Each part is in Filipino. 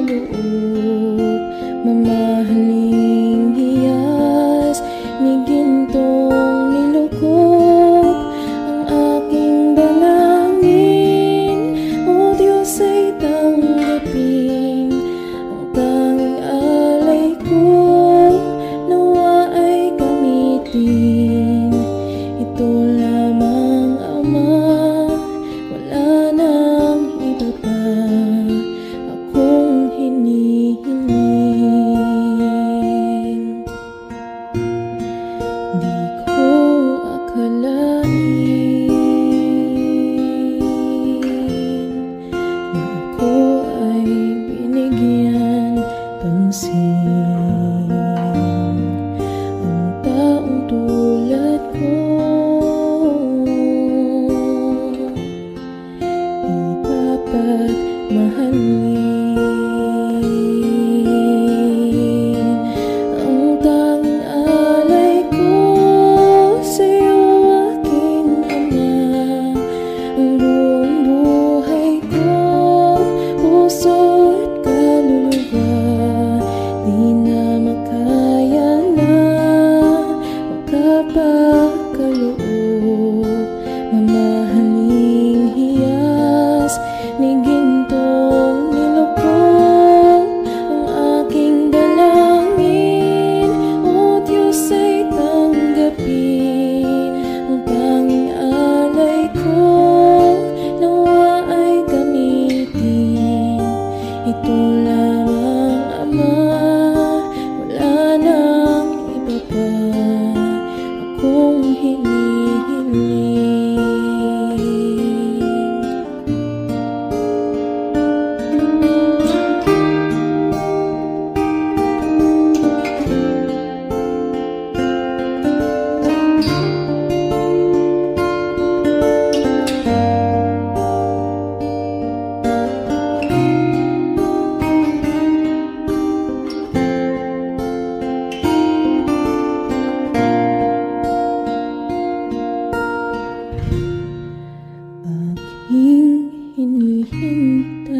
kaloob, mamahaling hiyas ni gintong nilukop ang aking dalangin. O Diyos ay tanggapin ang tanging alay ko, nawa ay gamitin. Ito lamang, Ama, wala nang iba pa akong hinihiling. Di ko akalain na ako ay binigyan pansin. Ang taong tulad ko di dapat mahalin. Ang tanging alay ko sa'yo, aking Ama, ang buong buhay ko, puso at kaluluwa, di na makaya na magkapakaloob, mamahaling hiyas ni gintong nilukop ang aking dalangin. O Diyos ay tanggapin ang tanging alay ko, nawa ay gamitin. Ito lamang, Ama, wala nang iba pa akong hinihiling. Aking hinihintay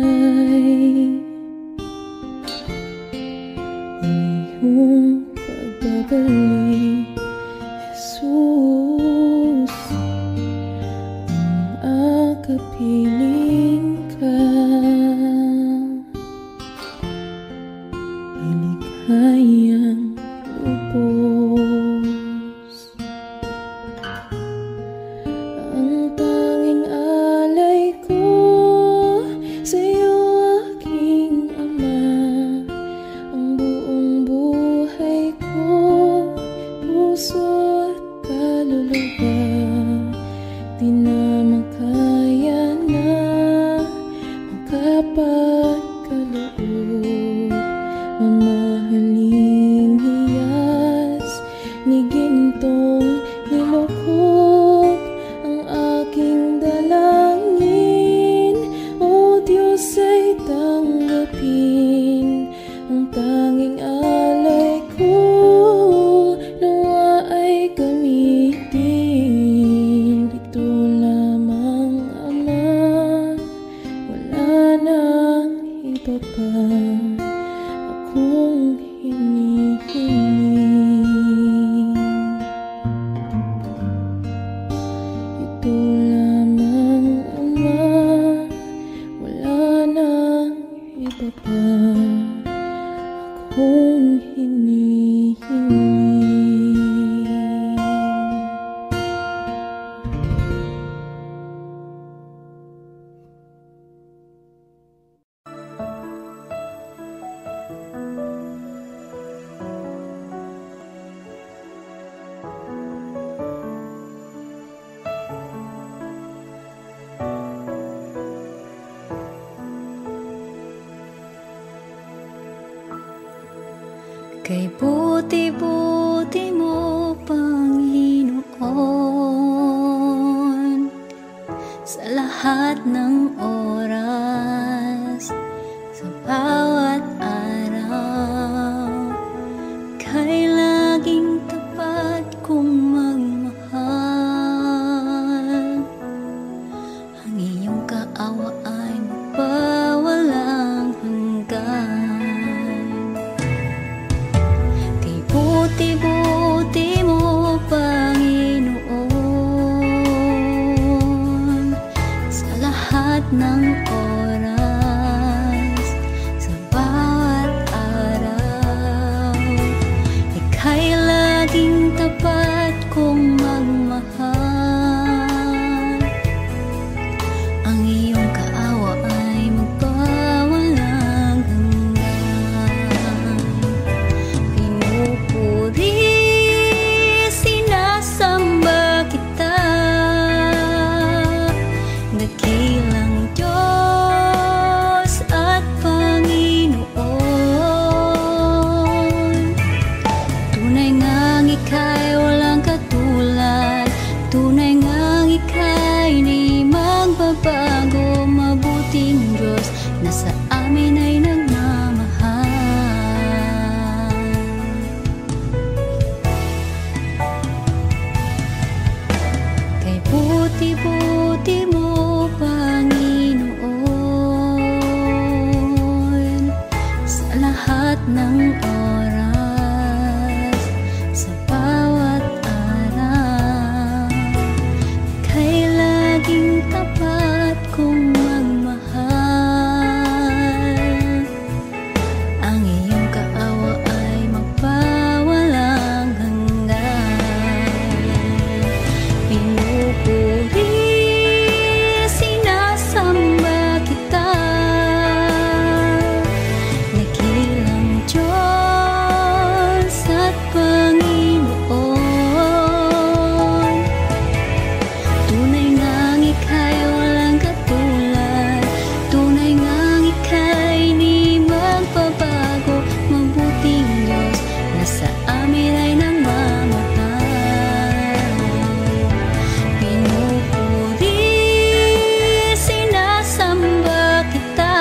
ang iyong pagbabalik, Jesus. Ang akapiling ka ay lighayang lubos. Ang tanging alay ko sa'yo, aking Ama, ang buong buhay ko, puso at kaluluwa, di na makaya na magkapakaloob, mamahaling hiyas ni gintong nilukop ang aking dalangin. O Diyos ay tanggapin ang tanging alay ko, nawa ay gamitin. Ito lamang, Ama, wala nang iba pa akong hinihiling. Ito lamang, Ama, wala nang iba pa akong hinihiling. Kay buti-buti mo, Panginoon, sa lahat ng oras, sa bawat araw, kay laging tapat kong magmahal. Ang iyong kaawa ay magpawalang hanggan. lahat ng oras, sa bawat araw, kay laging tapat kong magmahal. Ang iyong kaawa ay magpawalang hanggan. Pinupuri, sinasamba kita, nakilang Diyos at Panginoon. Tunay ngang ika'y walang katulad, tunay ngang ika'y di magbabago. Mabuting Diyos na sa amin ay nagmamahal. Pinupuri, sinasamba kita,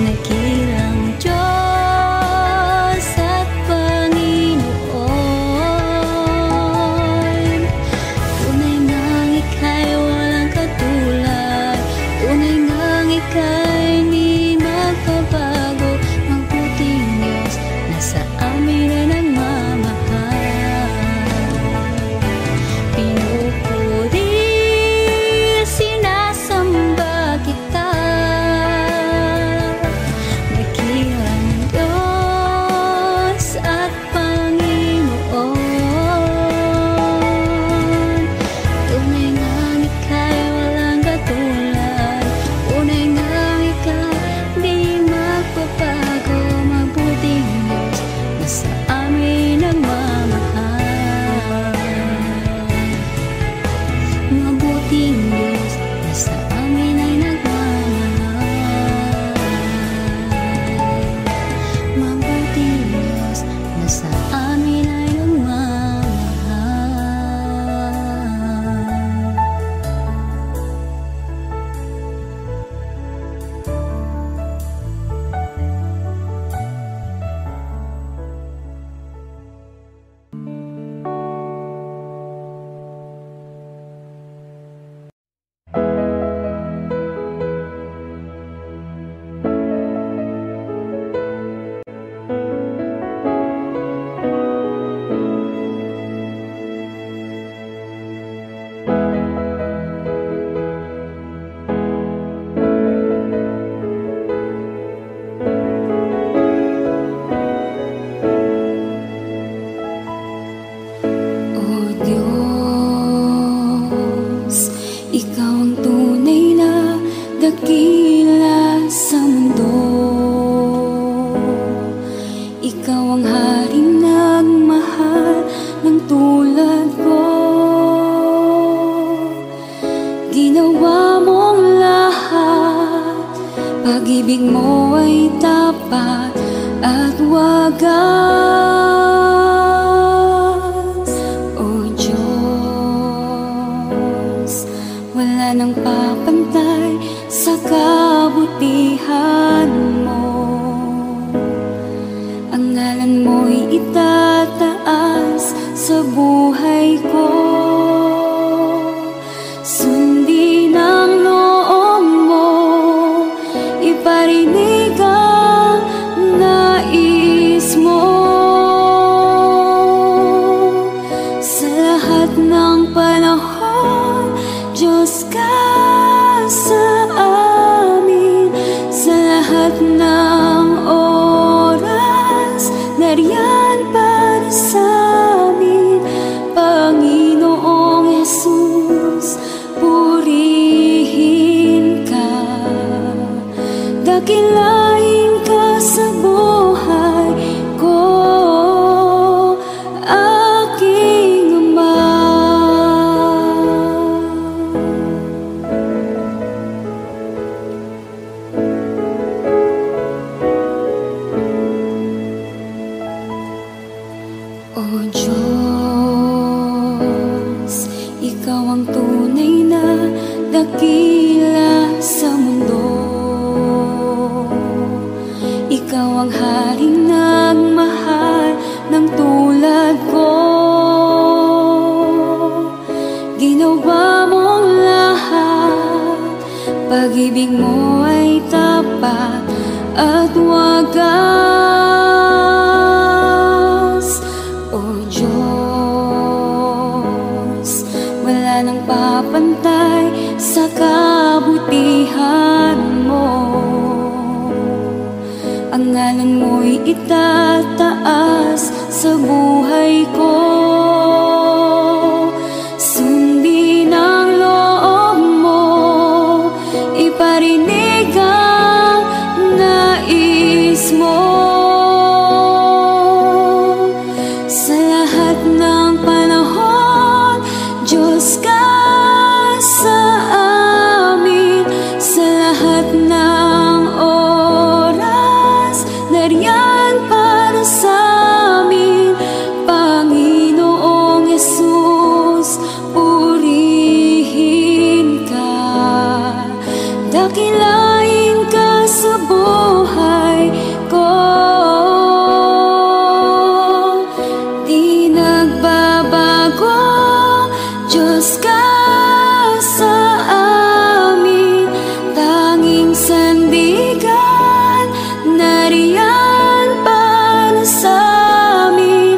nakilang Diyos at Panginoon. Tunay ngang ika'y walang katulad, tunay ngang ika'y di magbabago. Mabuting Diyos na sa amin ay nagmamahal. Pinupuri, sinasamba kita, nakilang Diyos at Panginoon. Tunay ngang ika'y walang katulad, tunay ngang ika'y di magbabago. Mabuting Diyos na sa amin nagmamahal. Mabuting Diyos na sa amin ay nagmamahal. Mabuting Diyos na sa amin ay nagmamahal. O Diyos, Ikaw ang tunay na dakila sa mundo. Ikaw ang haring nagmahal ng tulad ko. Ginawa mong lahat, pag-ibig mo ay tapat at wagas. O Diyos, wala nang papantay sa kabutihan mo. Ang ngalan mo'y itataas sa buhay ko. Sundin ang loob mo, iparinig ang nais mo. Sa lahat ng panahon, Diyos ka sa amin. Sa lahat ng oras, nariyan para sa amin. Panginoong Jesus, purihin ka, dakilain ka sa buhay ko, aking Ama. O Diyos, Ikaw ang tunay na dakila sa mundo. Ikaw ang haring nagmahal ng tulad ko. Ginawa mong lahat, pag-ibig mo ay tapat at wagas. O Diyos, wala nang papantay sa kabutihan mo. Ang ngalan mo'y itataas sa buhay ko. Sundin ang loob mo, iparinig ang nais mo. Sa lahat ng panahon, Diyos ka sa amin. Sa lahat ng oras, nariyan para sa amin. Panginoong Yesus, purihin ka. Dakilain ka sa buhay ko. Di nagbabago, Diyos ka sa amin. Tanging sandigan, nariyan para sa amin.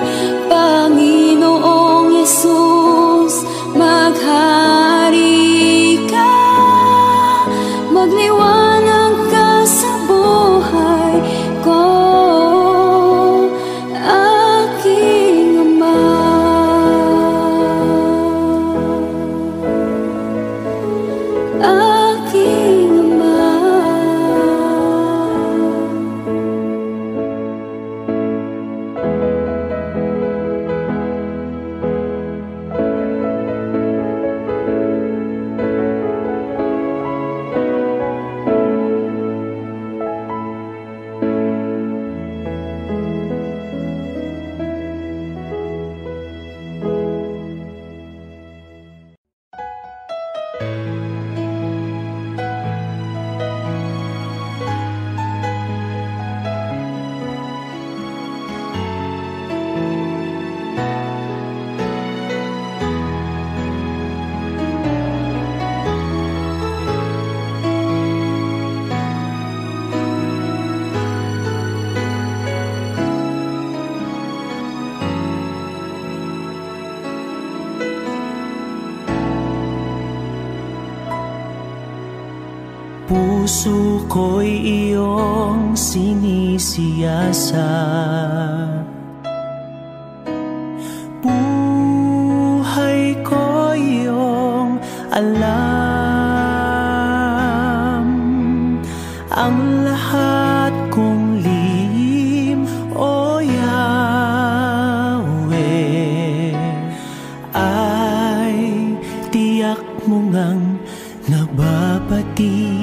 Panginoong Yesus, maghari ka. Magliwanag ka sa buhay ko, aking Ama. Aking Ama. Puso ko'y iyong sinisiyasat, buhay ko iyong alam. Ang lahat kong lihim, O Yahweh, ay tiyak mo ngang nababati.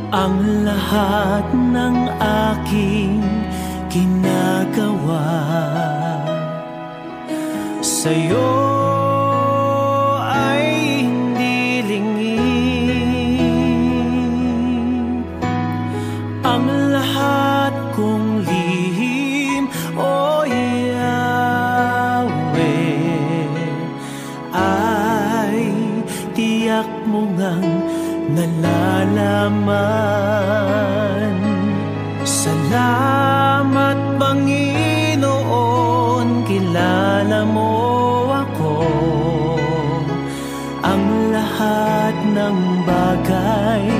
Ang lahat ng aking ginagawa sa'yo ay hindi lingid. Ang lahat kong lihim, O Yahweh, ay tiyak mo ngang nalalaman. Salamat, Panginoon, kilala mo ako. Ang lahat ng bagay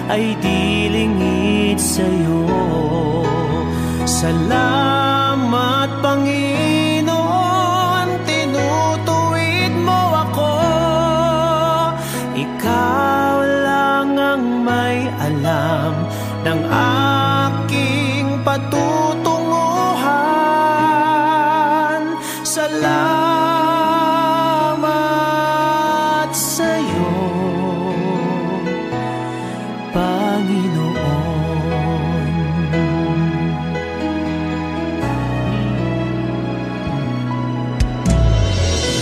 ay di lingid sa'yo. Salamat, Panginoon, tinutuwid mo ako. Ikaw lang ang may alam ng aking patutunguhan. Salamat sa'yo, Panginoon.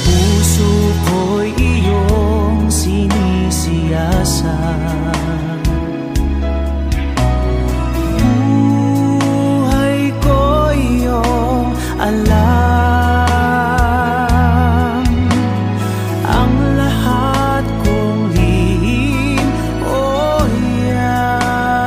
Puso ko'y iyong sinisiyasat, buhay ko iyong alam. Ang lahat kong lihim, O Yahweh,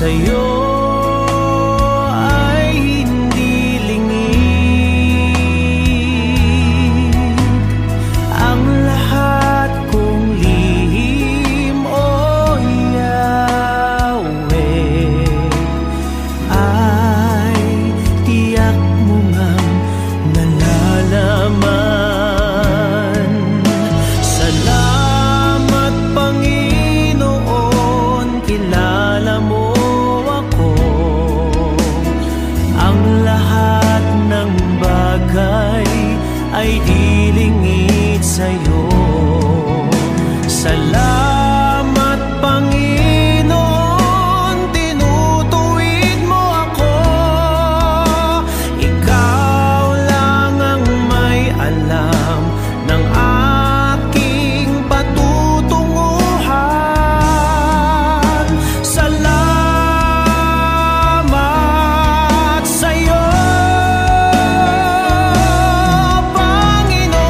sa'yo ay hindi lingid. Ang lahat kong lihim, O Yahweh, ay tiyak mo ngang nalalaman. Salamat, Panginoon, kilala mo ako. Ang lahat ng bagay ay di lingid sa'yo. Salamat, Panginoon, tinutuwid mo ako. Ikaw lang ang may alam ng aking patutunguhan. Salamat sa'yo, Panginoon.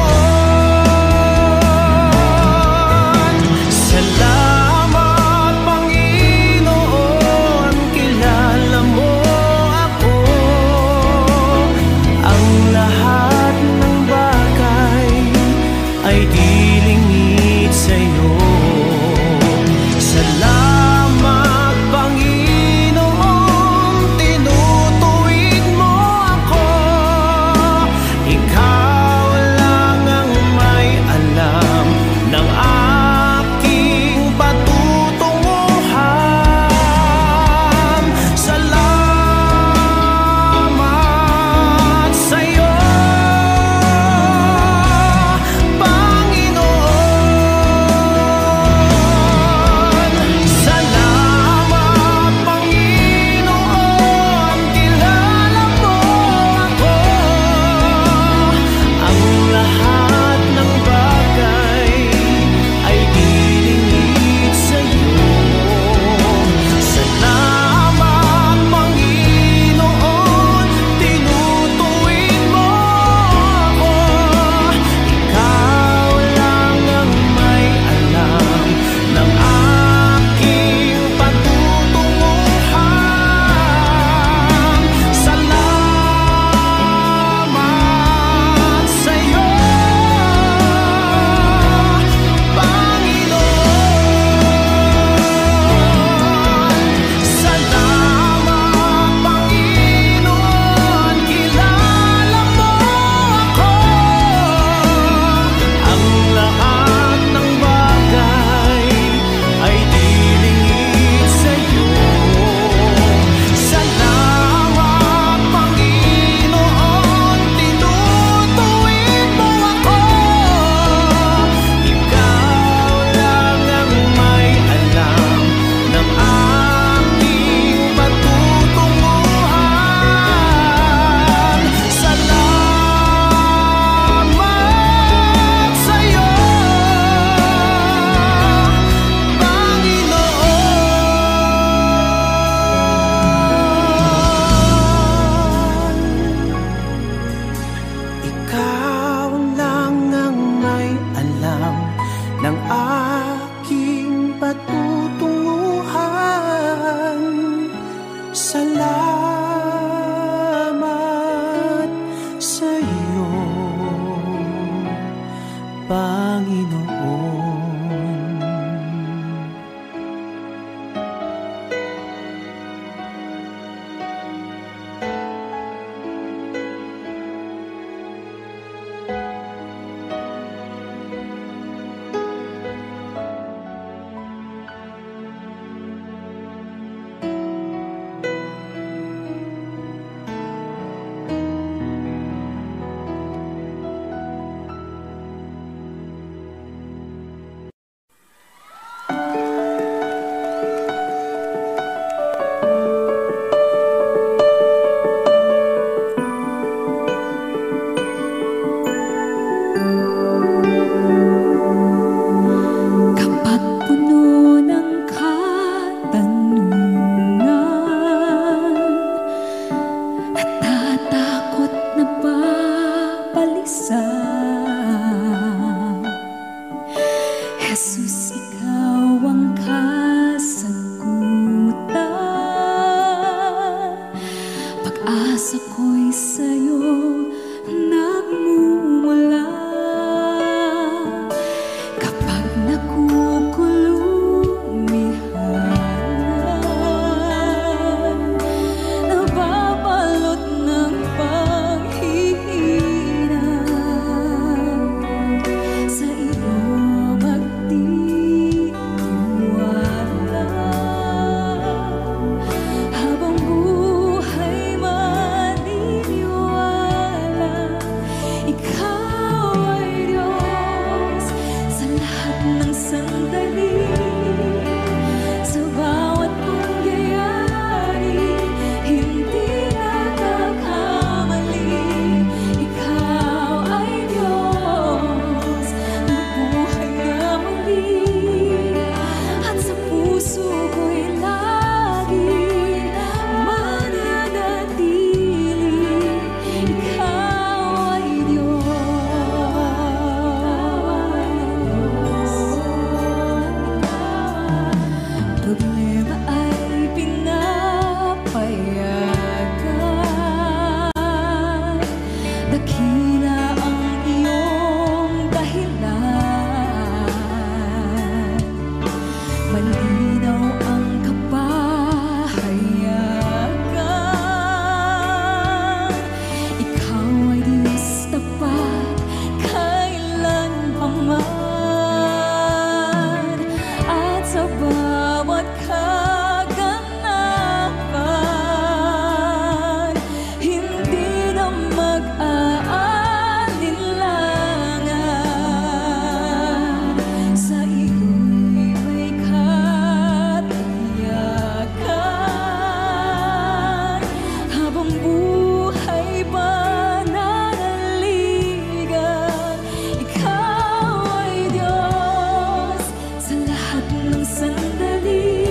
lahat ng sandali,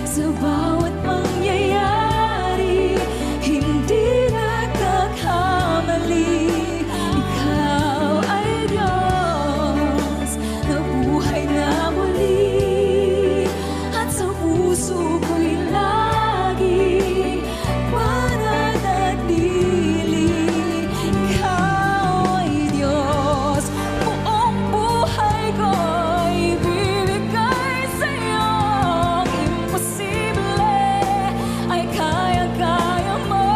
sa bawat pangyayari, hindi nagkakamali. Ikaw ay Diyos na buhay na muli, at sa puso ko'y lagi mananatili. Ikaw ay Diyos, buong buhay ko'y bibigay sa'yo. Ang imposible ay kaya-kaya mo.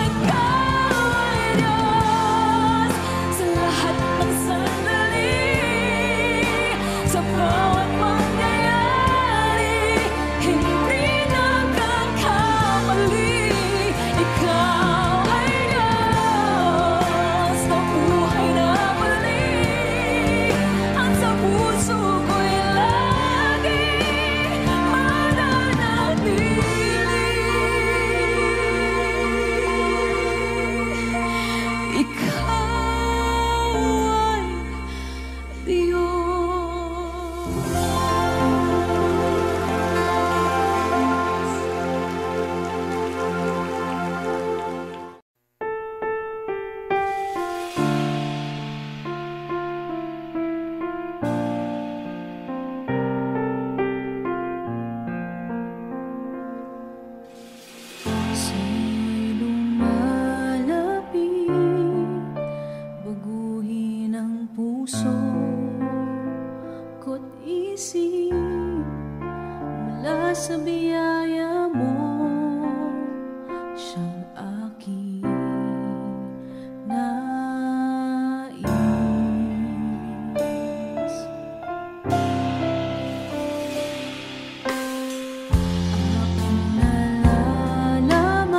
Ikaw ay Diyos sa lahat ng sandali, sa bawat pangyayari, hindi nagkakamali. Ikaw ay Diyos na buhay na muli, at sa puso ko'y lagi mananatili. Ikaw ay Sa'yo'y lumalapit, baguhin ang puso ko't isip, mula sa biyaya mo, siyang aking nais. Aking nalalaman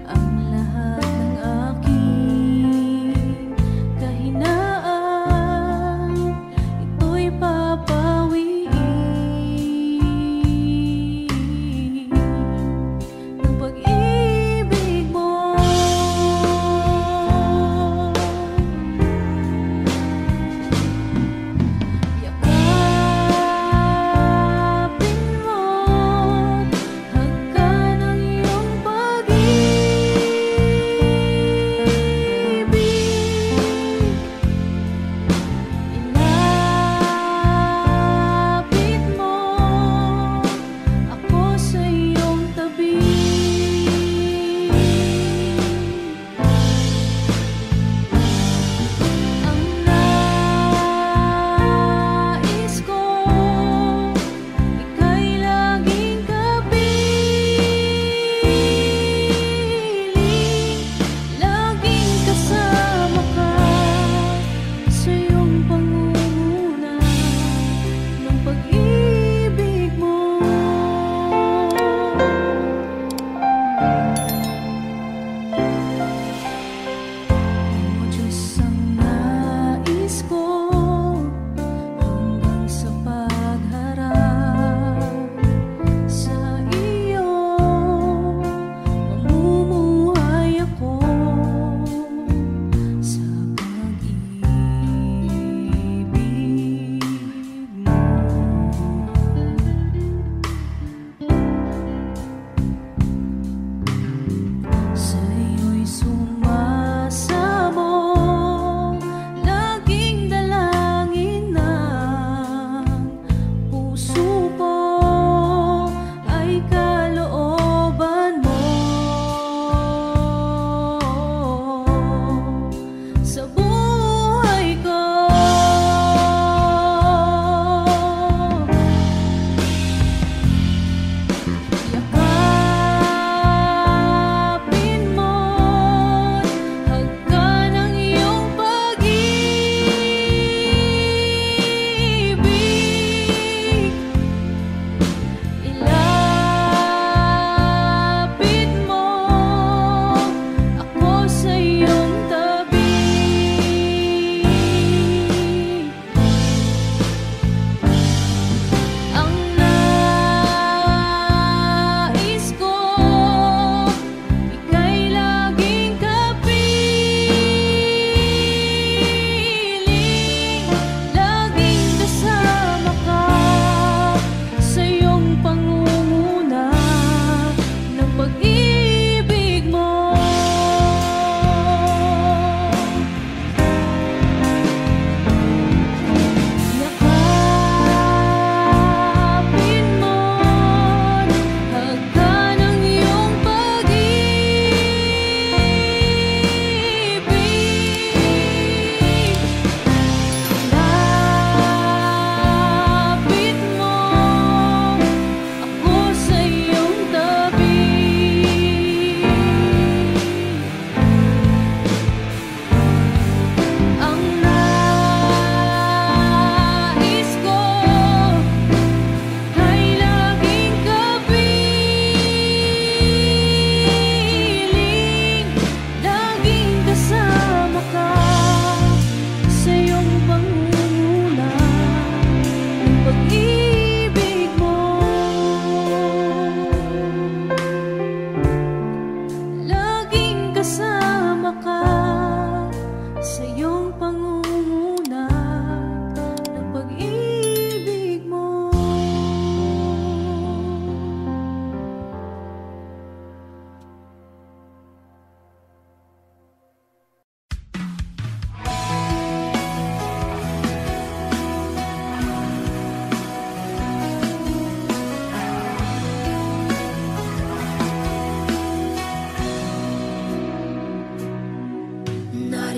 ang lahat ng aking kahinaan, ito'y papawiin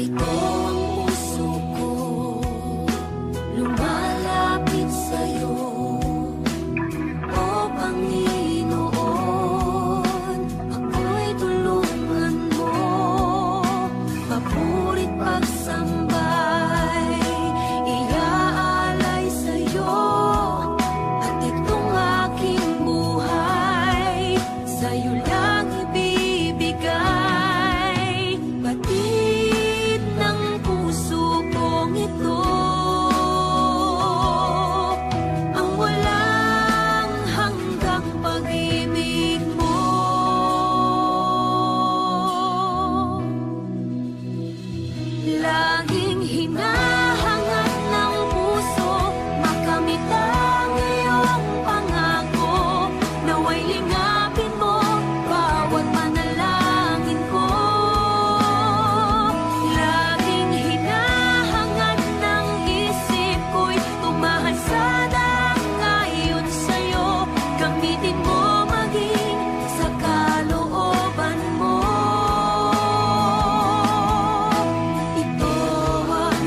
Narito ang puso ko, lumalapit sa'yo. O Panginoon, ako'y tulungan mo. Papurit pagsambay, iaalay sa'yo. At itong aking buhay, sa'yo lang ibibigay. Batid ng puso kong ito, ang walang hanggang pag-ibig mo. Laging hinahangad ng puso, makamit ang iyong pangako. Naway lingapin mo bawat manalangin ko. Laging hinahangad ng isip ko'y tumahasad ang ayon sa'yo. Gamitin mo maging sa kalooban mo. Ito ang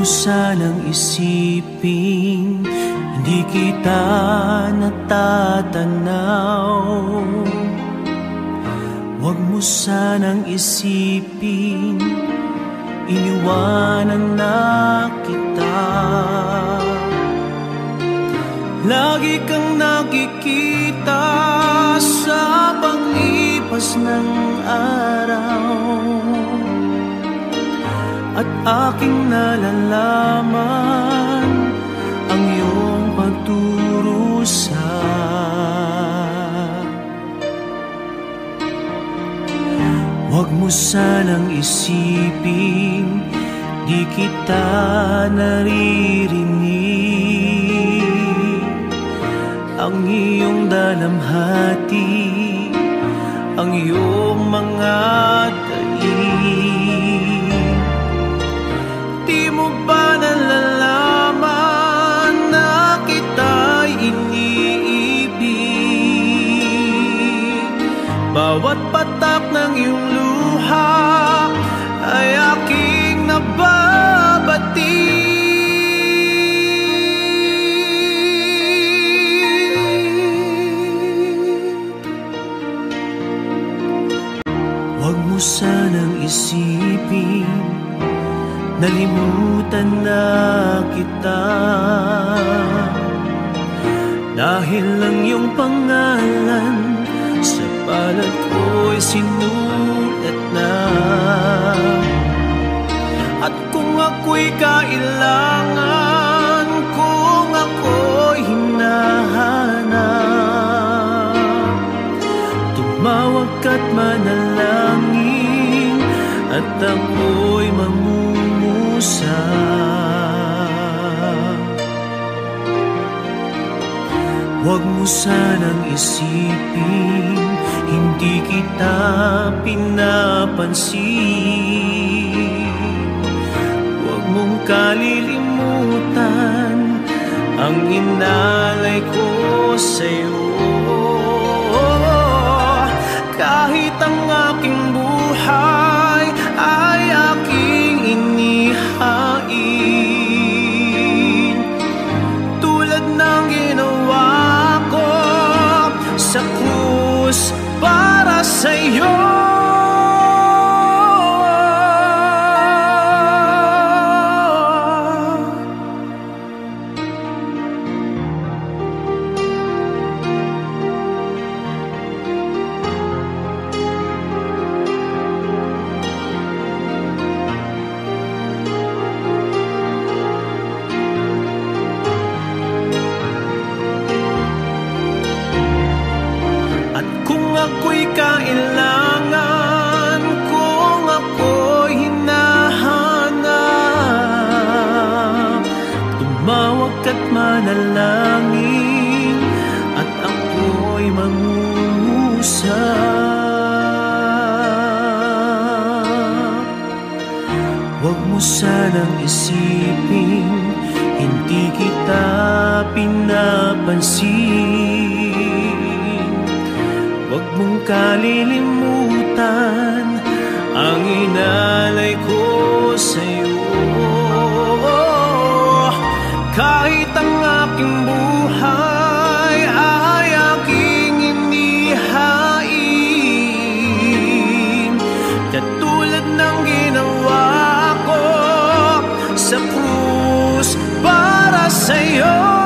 mo sanang isipin, hindi kita natatanaw. Huwag mo sanang isipin, iniwanan na kita. Lagi kang nakikita sa paglipas ng araw, at aking nalalaman ang iyong pagdurusa. Huwag mo sanang isipin, di kita naririnig. Ang iyong dalamhati, ang iyong mga daig. Di mo ba nalalaman na kita'y iniibig? Bawat patak ng iyong luha ay aking nababati. Huwag mo sanang isipin, nalimutan na kita. Dahil lang iyong pangalan sa palad ko'y sinulat na. At kung ako'y kailangan, kung ako'y hinahanap, tumawag ka't manalangin, at ako'y mamumusa. Huwag mo sanang isipin, hindi kita pinapansin. Huwag mong kalilimutan ang inalay ko sa'yo. Kahit ang aking buhay ay aking inihain, tulad ng ginawa ko sa krus para sa'yo. Ako'y kailangan, kung ako'y hinahanap, tumawag ka't manalangin, at ako'y mangungusap. Huwag mo sanang isipin, hindi kita pinapansin. Huwag mong kalilimutan ang inalay ko sa'yo. Kahit ang aking buhay ay aking inihain, katulad ng ginawa ko sa krus para sa'yo.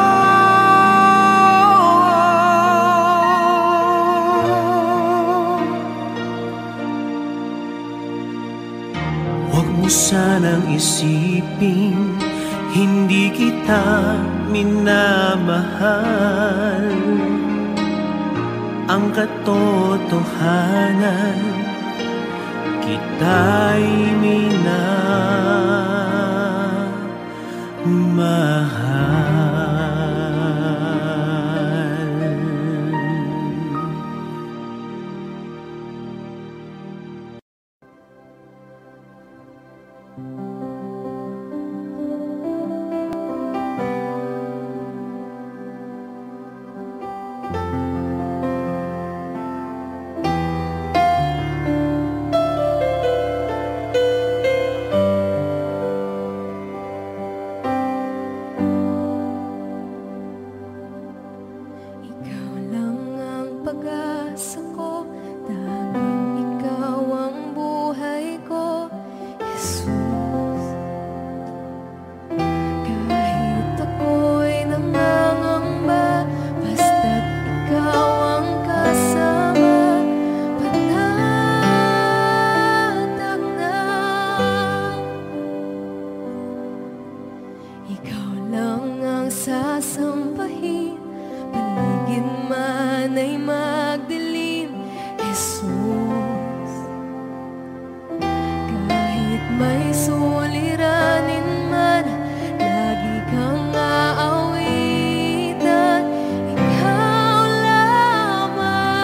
Huwag mo sanang isipin, hindi kita minamahal. Ang katotohanan, kita'y minamahal. may suliranin man, lagi kang aawitan, ikaw lamang.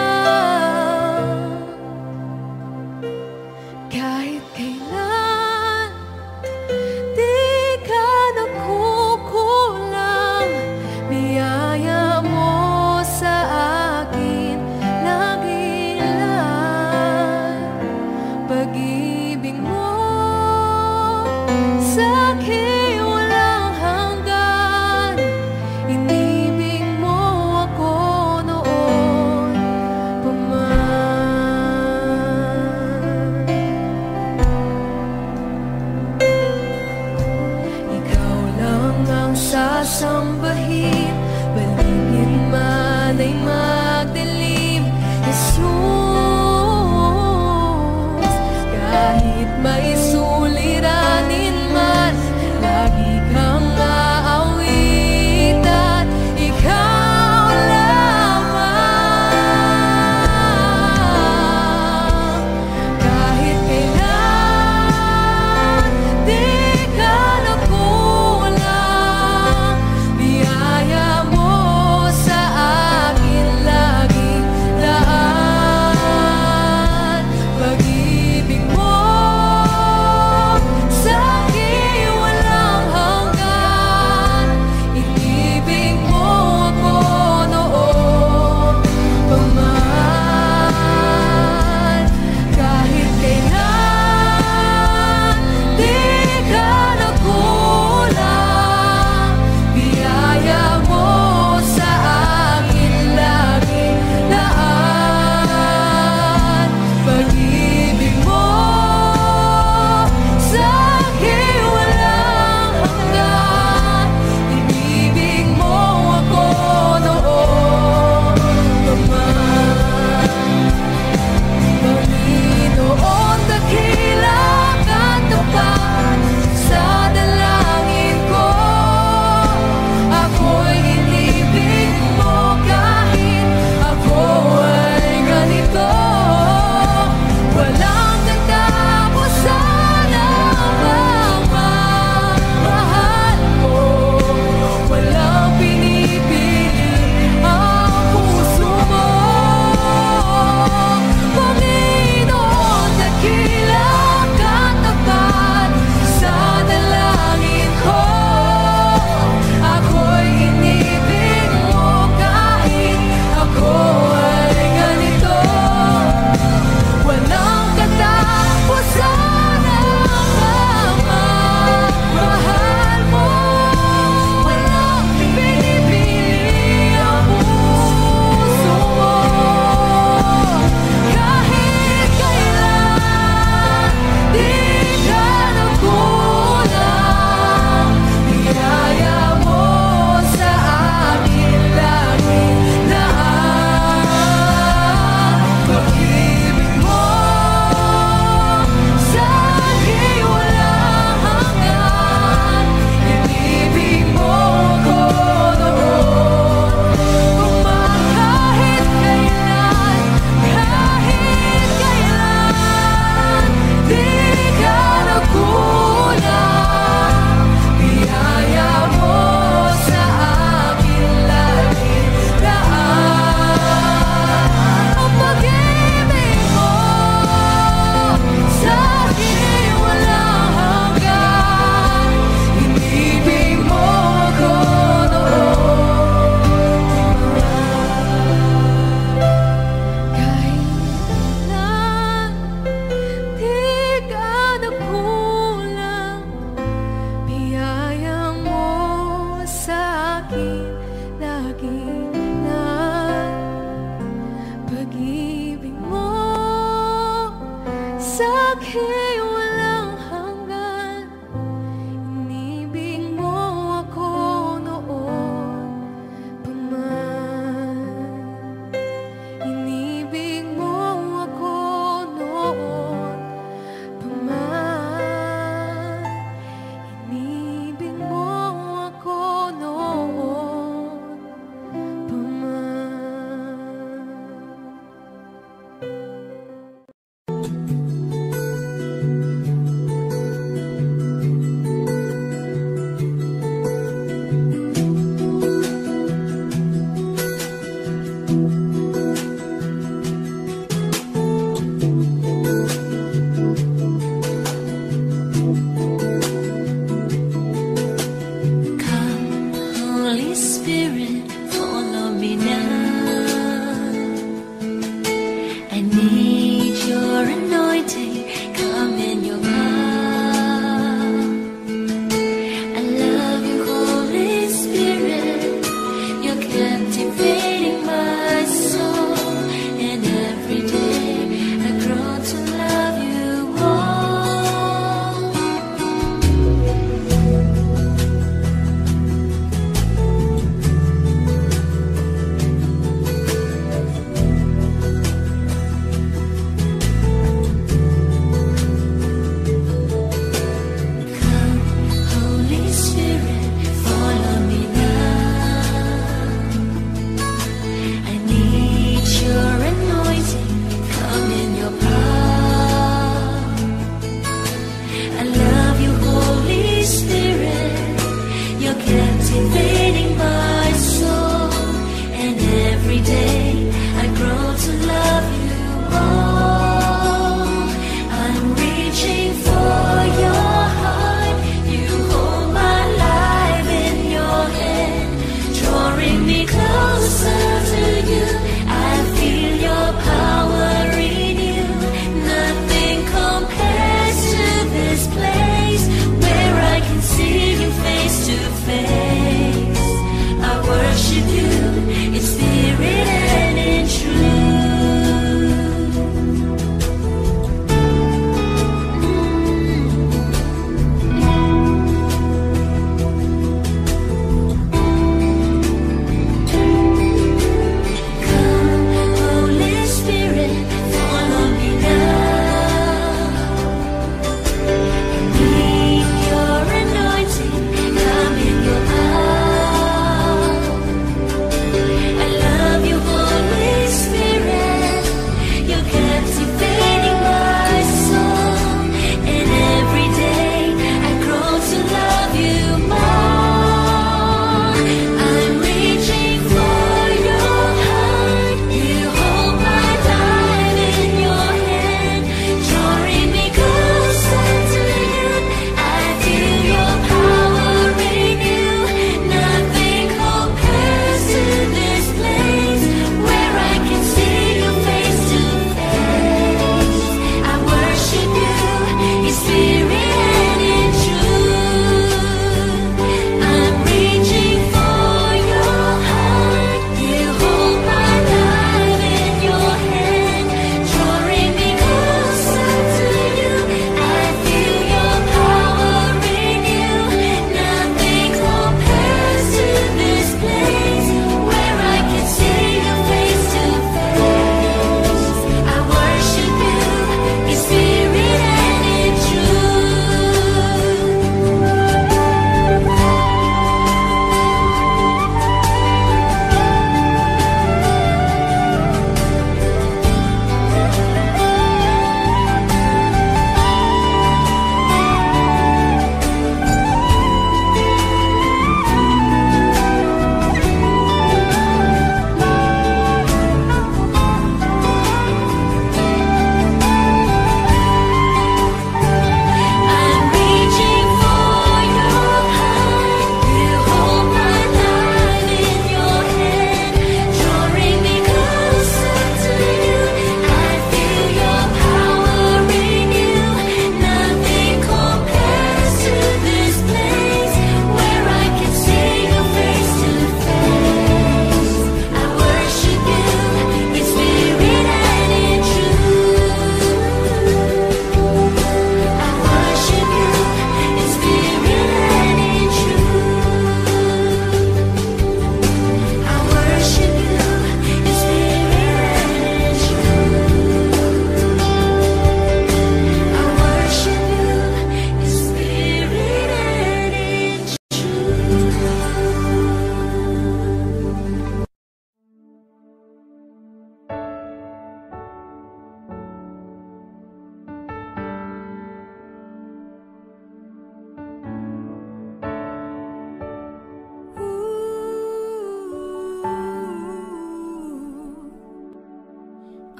Kahit kailan, di ka nakukulang, biyaya mo sa akin, lagi lang. Pag-ibig mo sa'kin walang hanggan, inibig mo ako noon pa man. Ikaw lang ang sasambahin, paligid man ay magdilim, Jesus. Kahit may suliranin man, lagi kang aawitan, ikaw lamang. Kahit kailan, di ka nakulang, biyaya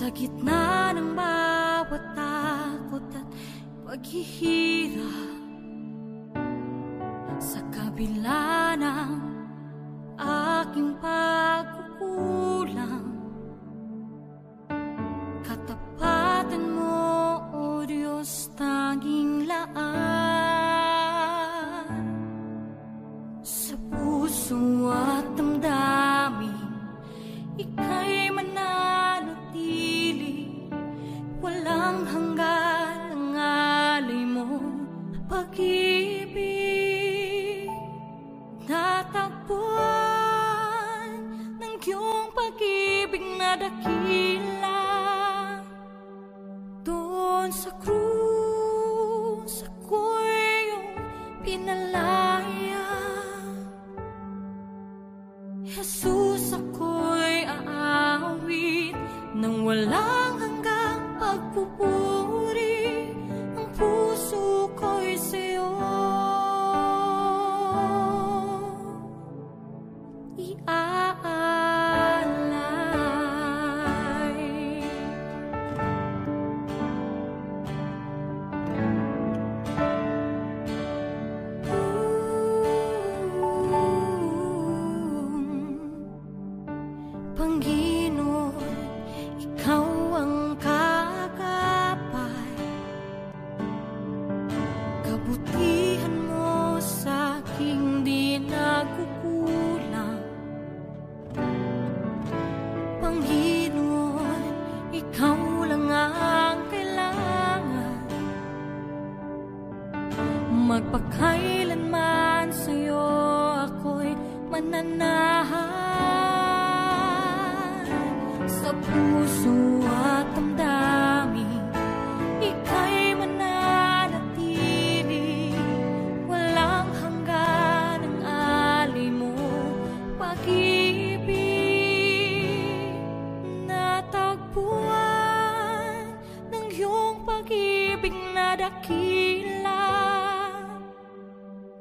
Sa gitna ng bawat takot at paghihirap, sa kabila ng aking pagkukulang, katapatan mo, O Diyos, tanging laan. Sa puso at damdamin, ika'y mananatili, walang hanggan ang alay mo pag-ibig. Natagpuan ng iyong pag-ibig na dakila, doon sa krus ako'y iyong pinalaya. Jesus, ako'y aawit nang walang hanggang pagpupuri. Ang puso ko'y sa'yo iaalay. Panginoon, ikaw ang kagapay, kabutihan mo sa aking di nagkukulang. Panginoon, ikaw lang ang kailangan, magpakailanman sa'yo ako'y mananahan. Sa puso at damdamin, ika'y mananatili, walang hanggan ang alay mo pag-ibig. Natagpuan ng iyong pag-ibig na dakila,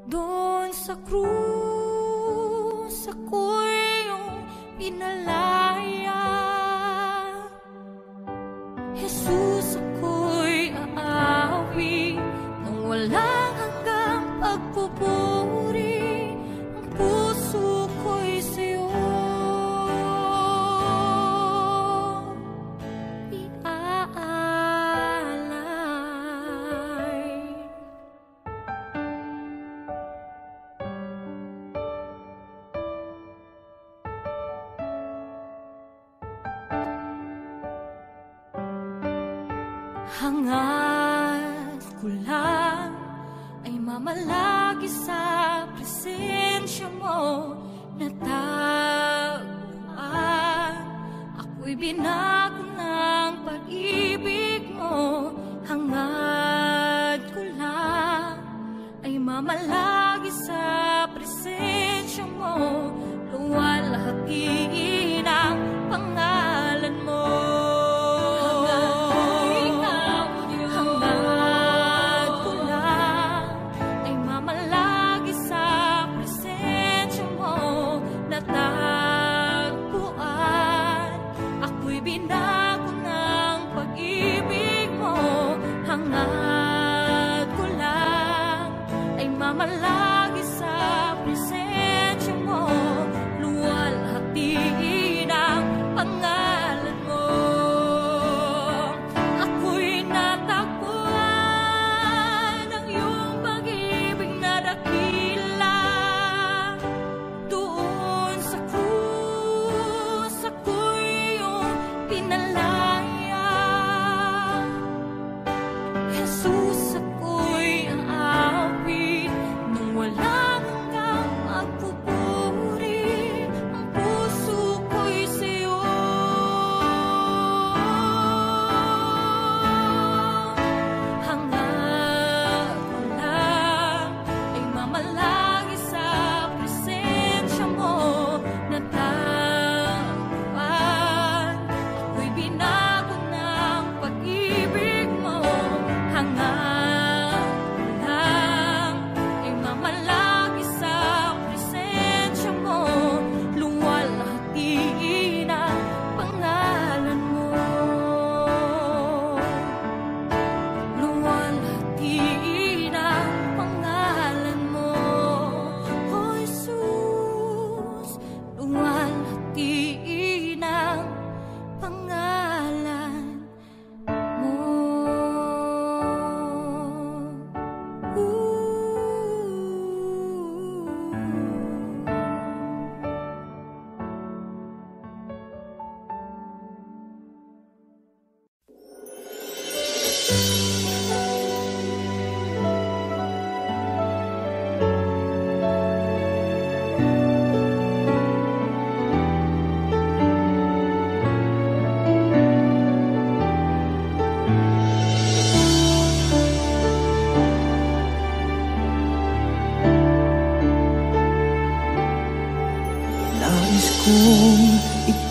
doon sa krus ako'y iyong pinalaya. Jesus, ako'y aawi nang walang hanggang pagpupuri. Ang puso ko'y sa'yo iaalay. Hangad ko lang ay mamalagi sa presensya mo, natagpuan ako'y binago ng pag-ibig mo. Hangad ko lang ay mamalagi sa presensya mo, luwalhati ng pangalan mo. Natagpuan ako'y binago ng pag-ibig mo. Hangad ko lang ay mamalagi sa presensya mo, luwalhati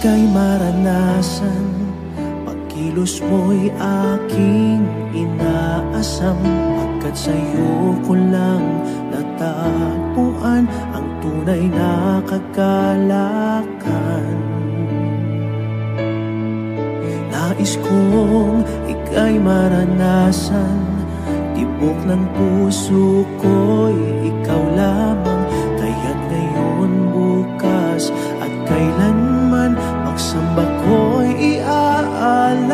ika'y maranasan, pagkilos mo'y aking inaasam. Pagkat sa'yo ko lang natagpuan ang tunay na kagalakan. Nais kong ika'y maranasan, tibok ng puso ko'y ikaw lamang. Kaya't ngayon, bukas at kailanman, pagsamba ko'y iaalay.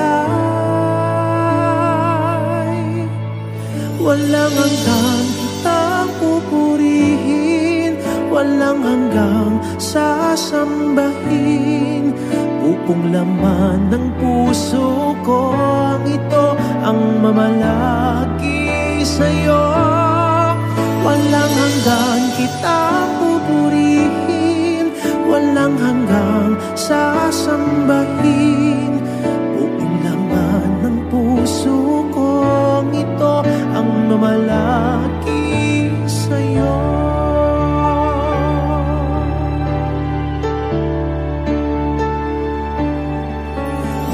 Walang hanggang kitang pupurihin, walang hanggang sasambahin. Pupong laman ng puso ko ang ito ang mamalaki sa'yo. Walang hanggang kitang pupurihin, walang hanggang sasambahin. Buong laman ng puso ko ito ang mamalaki sa'yo.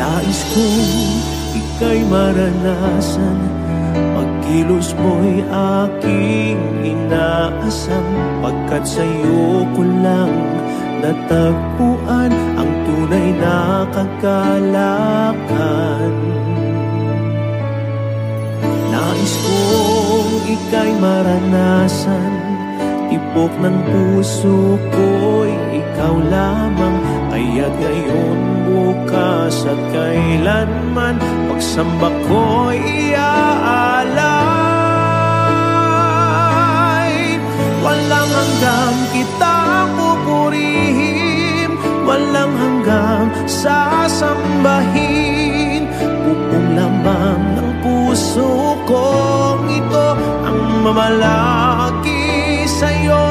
Nais kong ika'y maranasan, pagkilos mo'y aking inaasam. Pagkat sa'yo ko lang natagpuan ang tunay na kagalakan. Nais kong ika'y maranasan, tibok ng puso ko'y ikaw lamang. Kaya't ngayon, bukas at kailanman, pagsamba ko'y iaalay. Walang hanggang kitang pupurihin, walang hanggang sasambahin. Pupong lamang ng puso ko ito ang mamalaki sa'yo.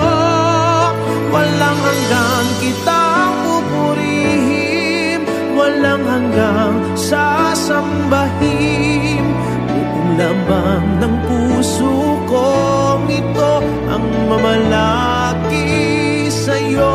Walang hanggang kitang pupurihin, walang hanggang sasambahin. Buong laman ng puso ko ito ang mamalaki sa'yo.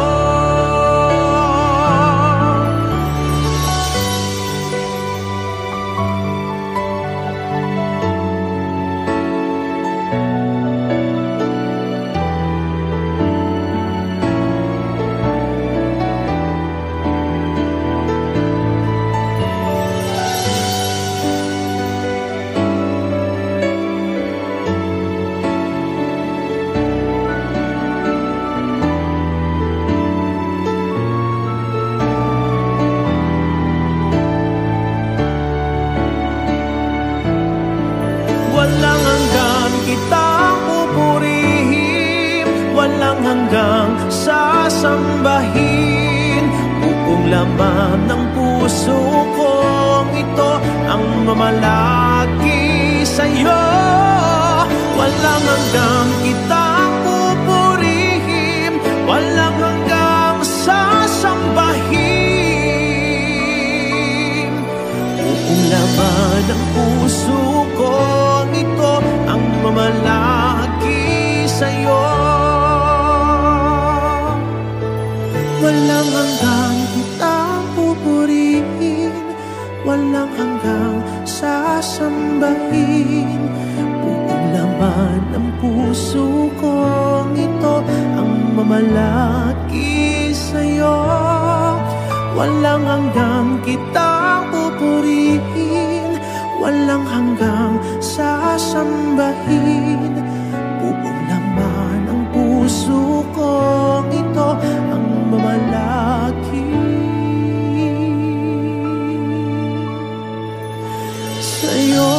Walang hanggang kitang pupurihin, walang hanggang sasambahin. Buong laman ng puso ko ito ang mamalaki sa'yo. Walang hanggang kitang pupurihin, walang hanggang sasambahin. Buong laman ng puso ko ito ang mamalaki sa'yo. Walang hanggang kitang pupurihin, walang hanggang sasambahin. Buong laman ng puso ko ito ang mamalaki sa'yo. Walang hanggang kitang pupurihin, walang hanggang sasambahin. Buong laman ng puso ko ito ang mamalaki sa'yo.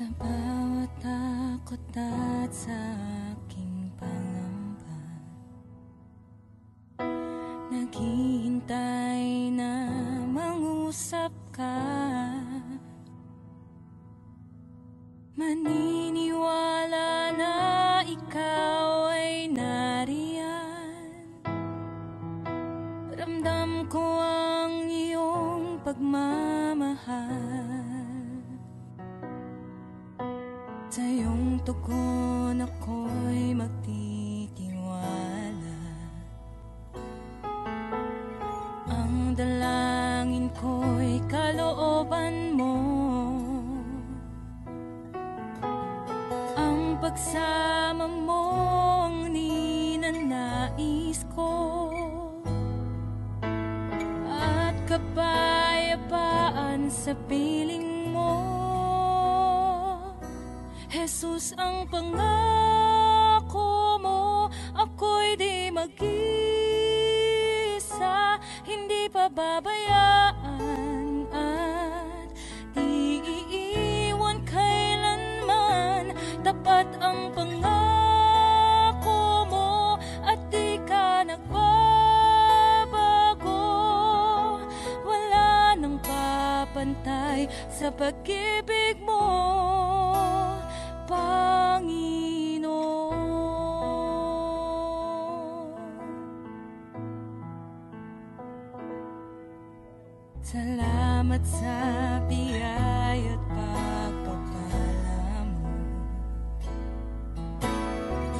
Sa bawat takot at sa aking pangamba, naghihintay na mangusap ka. Maniniwala na ikaw ay nariyan. Ramdam ko ang iyong pagmamahal. Sa iyong tugon ako'y magtitiwala. Ang dalangin ko'y kalooban mo. Ang pagsama mo ang ninanais ko. At kapayapaan sa piling mo. Jesus, ang pangako mo, ako'y di mag-isa, hindi pababayaan at di iiwan kailanman. Tapat ang pangako mo at di ka nagbabago. Wala nang papantay sa pag-ibig mo, Panginoon. Salamat sa biyaya at pagpapala mo.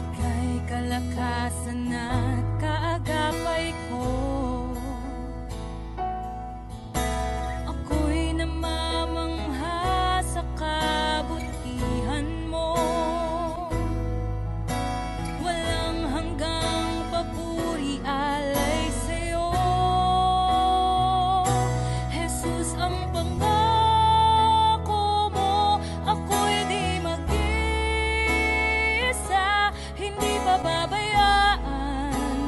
Ika'y kalakasan at kaagapay ko. Ako'y namamangha sa kabutihan mo. Walang hanggang papuri alay sa'yo. Jesus, ang pangako mo, ako'y di mag-isa, hindi pababayaan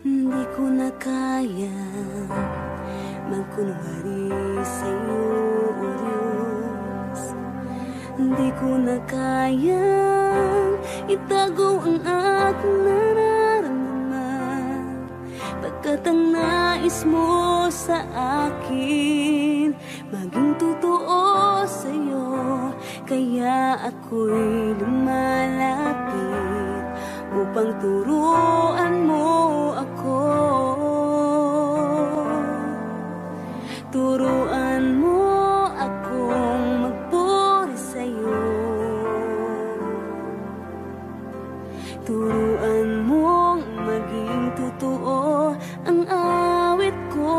Hindi ko na kaya magkunwari sa'yo, O Diyos. Hindi ko na kaya itago ang aking nararamdaman, pagkat ang nais mo sa akin maging totoo sa'yo. Kaya ako'y lumalapit upang turuan mo ako. Turuan mo akong magpuri sa'yo. Turuan mong maging totoo ang awit ko,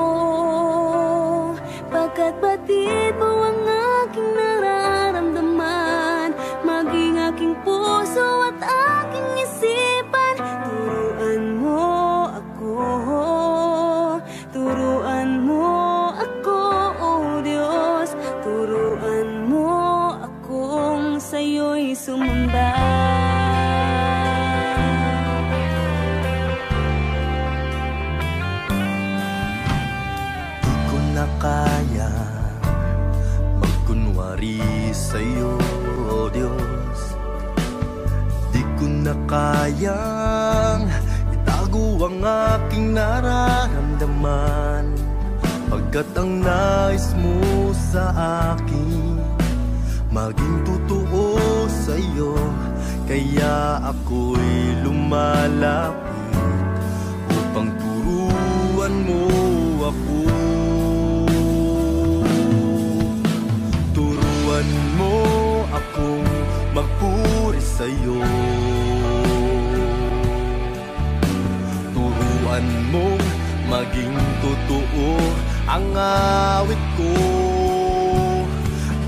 pagkat batid mo ang aking nararamdaman, maging aking puso at aking isipan. Turuan mo ako, turuan mo ako, O Diyos. Turuan mo akong sa'yo'y sumamba. Di ko na kaya magkunwari sa'yo, O Diyos. Di ko na kayang itago ang aking nararamdaman, pagkat ang nais mo sa akin maging totoo sa'yo. Kaya ako'y lumalapit upang turuan mo ako. Turuan mo akong magpuri sa'yo. Turuan mong maging totoo ang awit ko,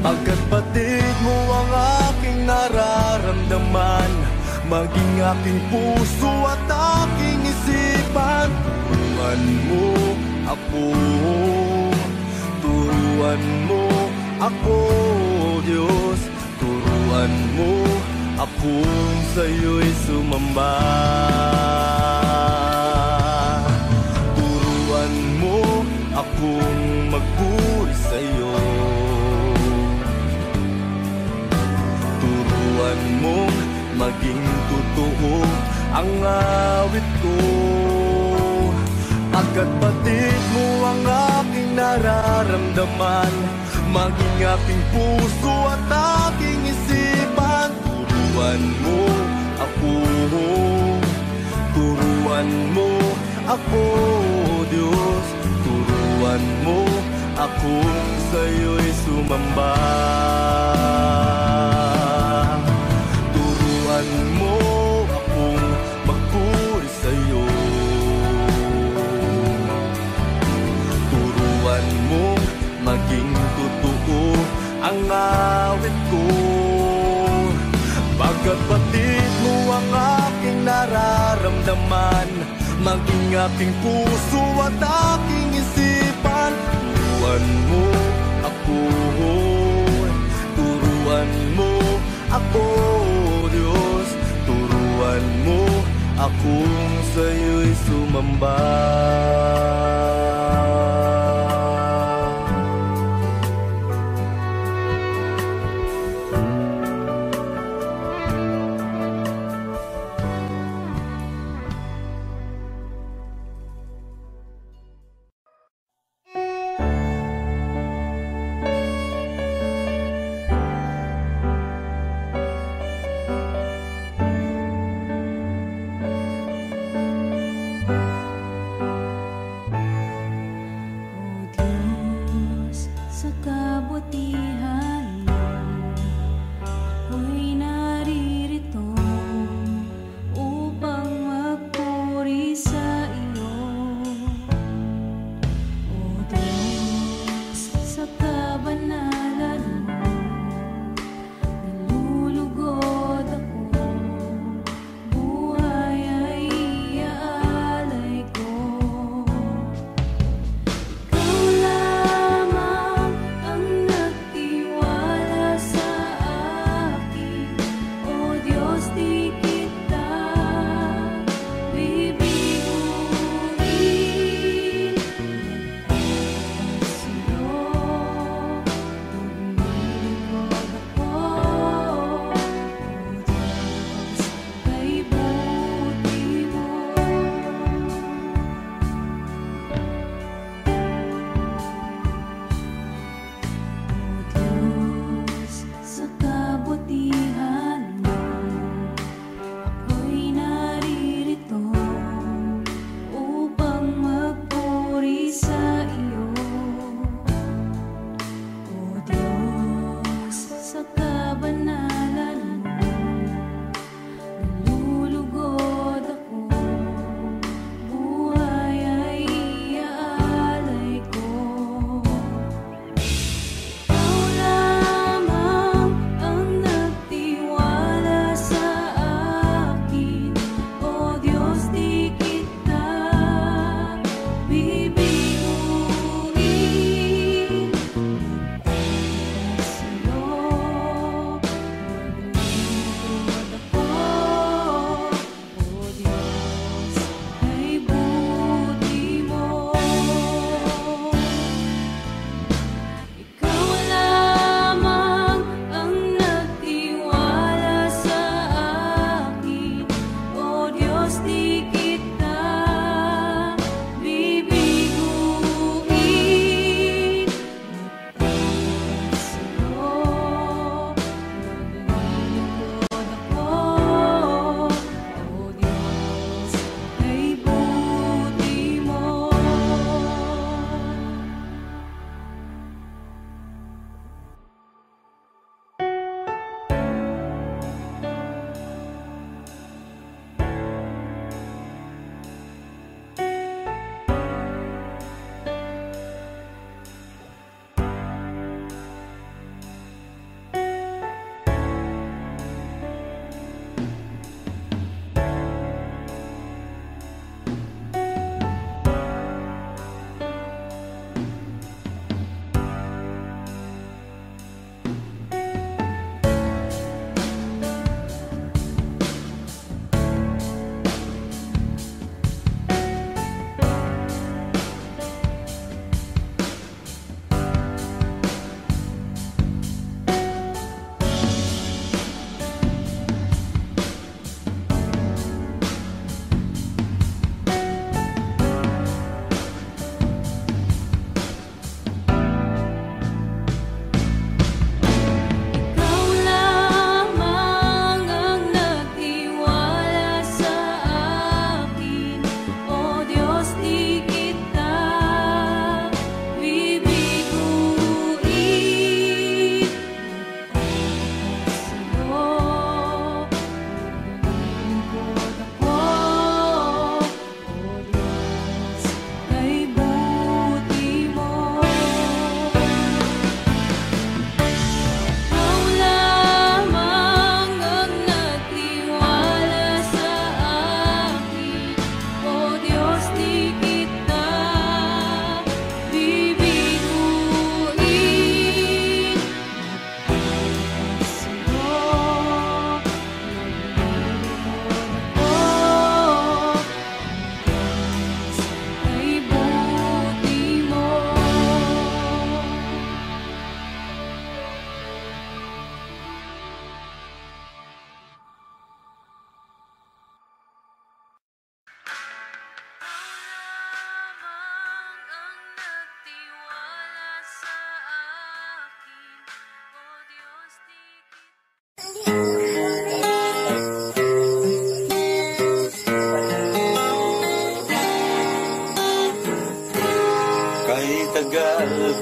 pagkat batid mo ang aking nararamdaman, maging aking puso at aking isipan. Turuan mo ako, turuan mo ako, Diyos. Turuan mo akong sa'yo'y sumamba. Turuan mo akong magpuri sa'yo. Turuan mong maging totoo ang awit ko, pagkat batid mo ang aking nararamdaman, maging aking puso at aking isipan. Turuan mo ako, turuan mo ako, Diyos. Turuan mo akong sa'yo'y sumamba. Turuan mo akong magpuri sa'yo. Turuan mo maging totoo ang awit ko, pagkat batid mo ang aking nararamdaman, maging aking puso at aking isipan. Turuan mo ako, turuan mo ako, Diyos. Turuan mo akong sa'yo'y sumamba.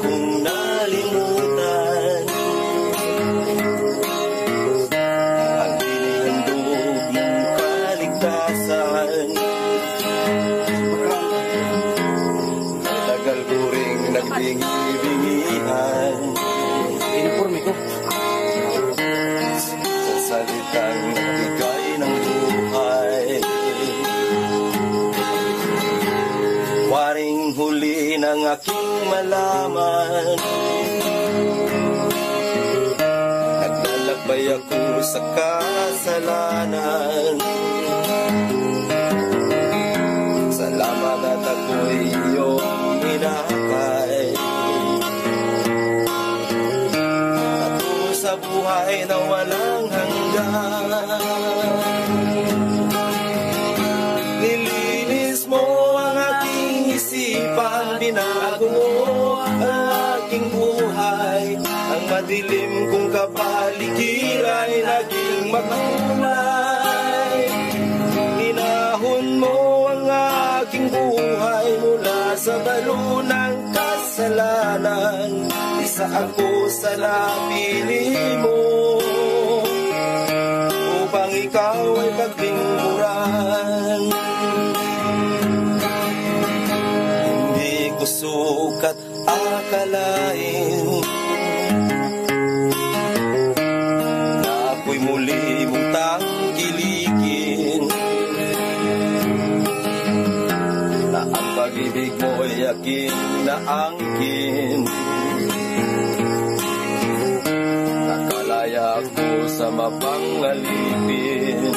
kong nalimutan ang inihandog mong kaligtasan. Tagal ko ring nagbingi-bingihan Uniforme ko. sa salitang nagbigay ng buhay. Waring huli ng aking malaman, naglalakbay ako sa kasalanan. Salamat at ako'y iyong inakay, patungo sa buhay na walang hanggan. Nilinis mo ang aking isipan, binago mo ang aking buhay. Ang madilim kong kapaligiran ay naging makulay. Inahon mo ang aking buhay mula sa balo ng kasalanan. Isa ako sa napili mo upang ikaw ay paglingkuran. Hindi ko sukat akalain na ako'y muli mong tangkilikin, na ang pag-ibig mo'y aking naangkin. Nakalaya ako sa mapangalipin.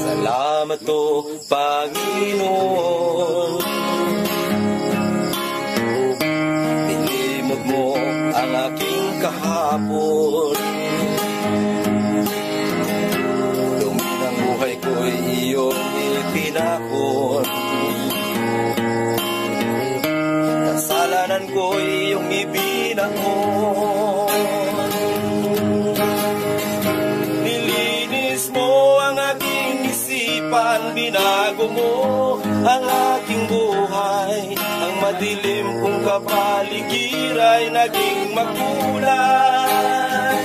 Salamat o Panginoon, nilimot mo ang aking kahapon. Dumi ng buhay ko'y iyong itinapon. Kasalanan ko'y iyong ibinangon. Nilinis mo ang aking isipan, binago mo ang aking buhay. Ang madilim kong kapaligiran ay naging makulay.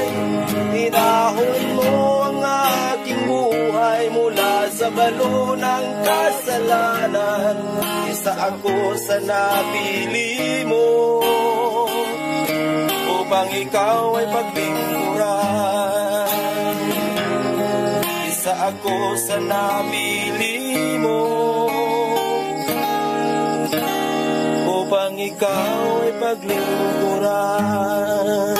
Inahon mo ang aking buhay mula sa balo ng kasalanan. Isa ako sa napili mo upang ikaw ay paglingkuran. Isa ako sa napili mo upang ikaw ay paglingkuran.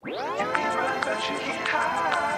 You can run, but you can't hide.